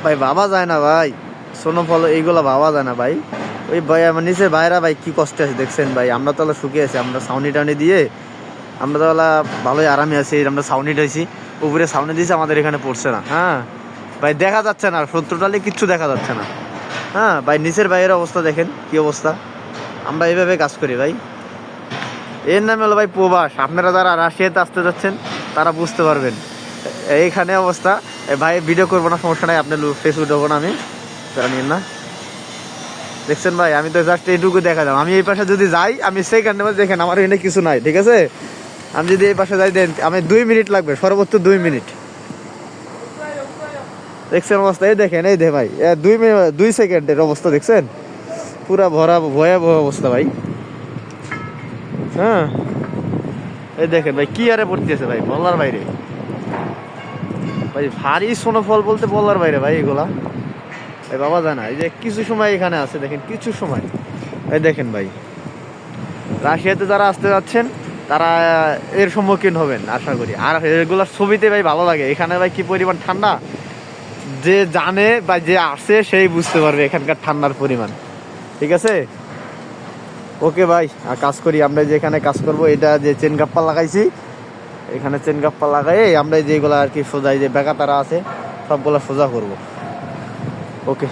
ভাই ভাবা যায় না ভাই, স্নোফল এইগুলা ভাবা যায় না ভাই। ওই ভাই আমার নিচে ভাইরা ভাই কি কষ্ট আছে দেখছেন ভাই, আমরা তো শুকিয়ে আছি, আমরা ছাউনি টাউনি দিয়ে আমরা তো ভালোই আরামে আছি, আমরা ছাউনি টাইছি উপরে ছাউনি দিয়েছি, আমাদের এখানে পড়ছে না। হ্যাঁ ভাই দেখা যাচ্ছে না, শত্রুটালে কিচ্ছু দেখা যাচ্ছে না। হ্যাঁ ভাই নিচের ভাইয়ের অবস্থা দেখেন কি অবস্থা, আমরা এইভাবে কাজ করি ভাই। এর নামে হলো ভাই প্রবাস। আপনারা যারা রাশিয়াতে আসতে যাচ্ছেন তারা বুঝতে পারবেন এইখানে অবস্থা। ভাই ভিডিও করবো না, সমস্যা নাই, আপনি ফেসবুক দেবো না, আমি তারা নিন না। দেখছেন ভাই আমি তো জাস্ট এইটুকু দেখা যাম, আমি এই পাশে যদি যাই আমি সেকেন্ডের মধ্যে দেখেন আমার এখানে কিছু নাই, ঠিক আছে। আমি যদি এই পাশে যাই দেন আমি 2 মিনিট লাগবে, সর্বোচ্চ 2 মিনিট। দেখছেন অবস্থা, এই দেখেন, এই দে ভাই 2 মিনিট 2 সেকেন্ডের অবস্থা দেখছেন, পুরা ভরা ভয়াবহ অবস্থা ভাই। হ্যাঁ এই দেখেন ভাই কি আরে পড়তেছে ভাই, বলার বাইরে ভাই, ভারী স্নোফল বলতে বলার বাইরে ভাই এগুলা ভাই বাবা যায় না। এই যে কিছু সময় এখানে আছে দেখেন, কিছু সময় এই দেখেন ভাই, রাশিয়াতে যারা আসতে যাচ্ছেন তারা এর সম্মুখীন হবেন আশা করি। আর এগুলার ছবিতে ভাই ভালো লাগে, এখানে ভাই কি পরিমাণ ঠান্ডা, যে জানে বা যে আসে সেই বুঝতে পারবে এখানকার ঠান্ডার পরিমাণ, ঠিক আছে। ওকে ভাই আর কাজ করি আমরা, যে এখানে কাজ করব, এটা যে চেন গাপ্পা লাগাইছি, এখানে চেন গাপ্পা লাগাই আমরা যেগুলো আর কি সোজা, যে বেকা তারা আছে সবগুলা সোজা করব। ওকে।